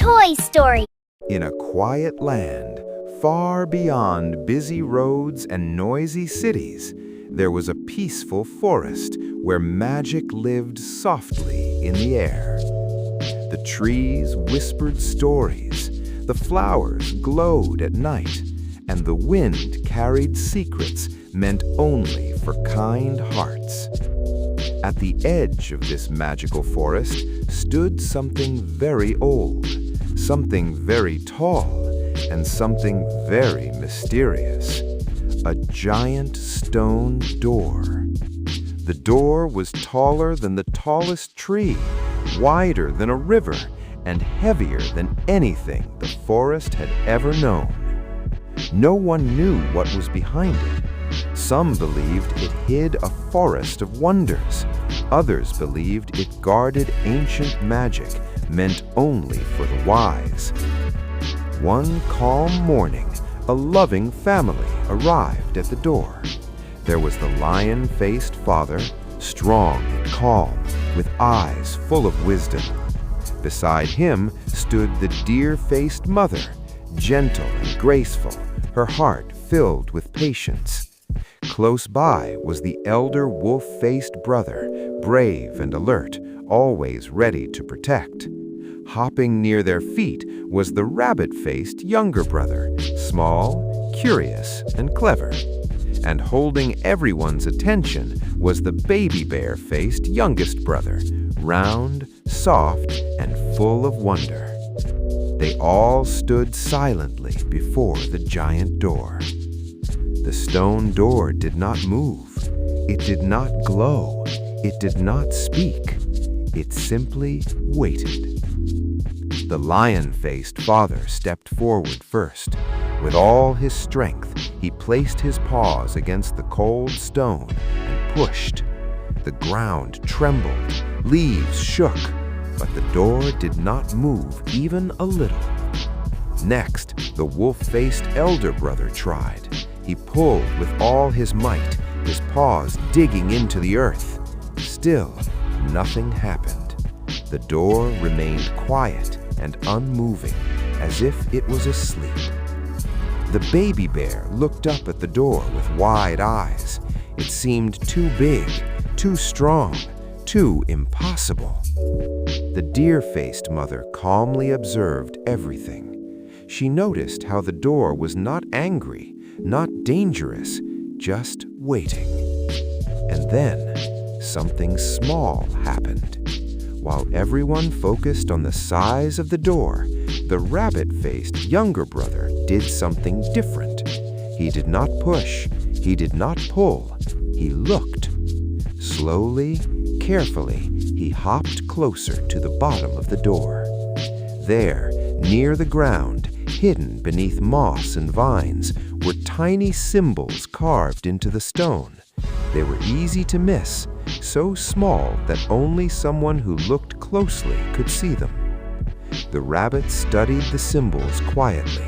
Toy Story. In a quiet land, far beyond busy roads and noisy cities, there was a peaceful forest where magic lived softly in the air. The trees whispered stories, the flowers glowed at night, and the wind carried secrets meant only for kind hearts. At the edge of this magical forest stood something very old, something very tall, and something very mysterious. A giant stone door. The door was taller than the tallest tree, wider than a river, and heavier than anything the forest had ever known. No one knew what was behind it. Some believed it hid a forest of wonders. Others believed it guarded ancient magic meant only for the wise. One calm morning, a loving family arrived at the door. There was the lion-faced father, strong and calm, with eyes full of wisdom. Beside him stood the deer-faced mother, gentle and graceful, her heart filled with patience. Close by was the elder wolf-faced brother, brave and alert, always ready to protect. Hopping near their feet was the rabbit-faced younger brother, small, curious, and clever. And holding everyone's attention was the baby bear-faced youngest brother, round, soft, and full of wonder. They all stood silently before the giant door. The stone door did not move. It did not glow. It did not speak. It simply waited. The lion-faced father stepped forward first. With all his strength, he placed his paws against the cold stone and pushed. The ground trembled, leaves shook, but the door did not move even a little. Next, the wolf-faced elder brother tried. He pulled with all his might, his paws digging into the earth. Still, nothing happened. The door remained quiet and unmoving, as if it was asleep. The baby bear looked up at the door with wide eyes. It seemed too big, too strong, too impossible. The deer-faced mother calmly observed everything. She noticed how the door was not angry, not dangerous, just waiting. And then, something small happened. While everyone focused on the size of the door, the rabbit-faced younger brother did something different. He did not push, he did not pull, he looked. Slowly, carefully, he hopped closer to the bottom of the door. There, near the ground, hidden beneath moss and vines, were tiny symbols carved into the stone. They were easy to miss, so small that only someone who looked closely could see them. The rabbit studied the symbols quietly.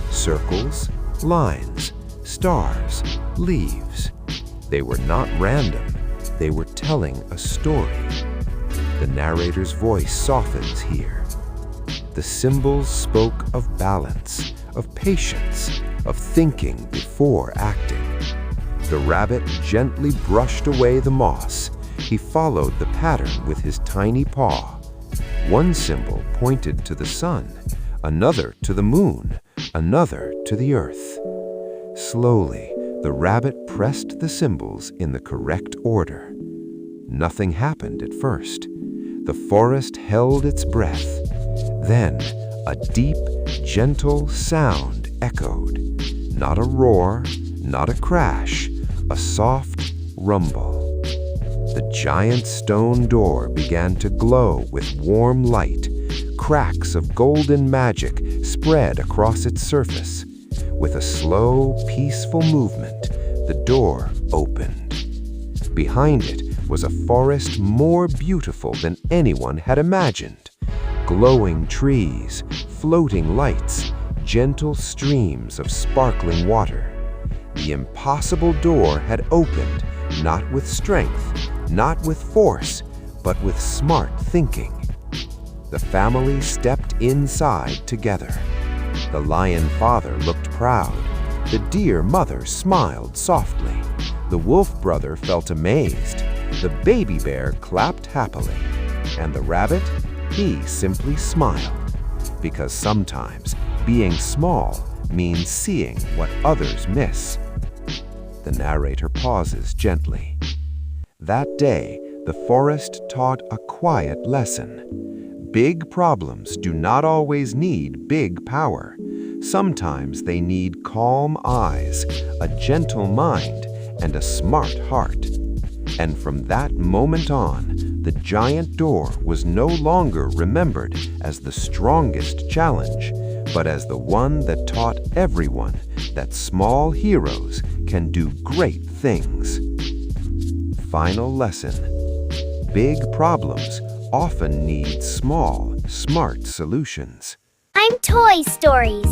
Circles, lines, stars, leaves. They were not random. They were telling a story. The narrator's voice softens here. The symbols spoke of balance, of patience, of thinking before acting. The rabbit gently brushed away the moss. He followed the pattern with his tiny paw. One symbol pointed to the sun, another to the moon, another to the earth. Slowly, the rabbit pressed the symbols in the correct order. Nothing happened at first. The forest held its breath. Then, a deep, gentle sound echoed. Not a roar, not a crash, a soft rumble. The giant stone door began to glow with warm light. Cracks of golden magic spread across its surface. With a slow, peaceful movement, the door opened. Behind it was a forest more beautiful than anyone had imagined. Glowing trees, floating lights, gentle streams of sparkling water. The impossible door had opened, not with strength, not with force, but with smart thinking. the family stepped inside together. The lion father looked proud. The deer mother smiled softly. The wolf brother felt amazed. The baby bear clapped happily. And the rabbit, he simply smiled. Because sometimes being small means seeing what others miss. The narrator pauses gently. That day, the forest taught a quiet lesson. Big problems do not always need big power. Sometimes they need calm eyes, a gentle mind, and a smart heart. And from that moment on, the giant door was no longer remembered as the strongest challenge, but as the one that taught everyone that small heroes can do great things. Final lesson: big problems often need small, smart solutions. I'm Toy Stories.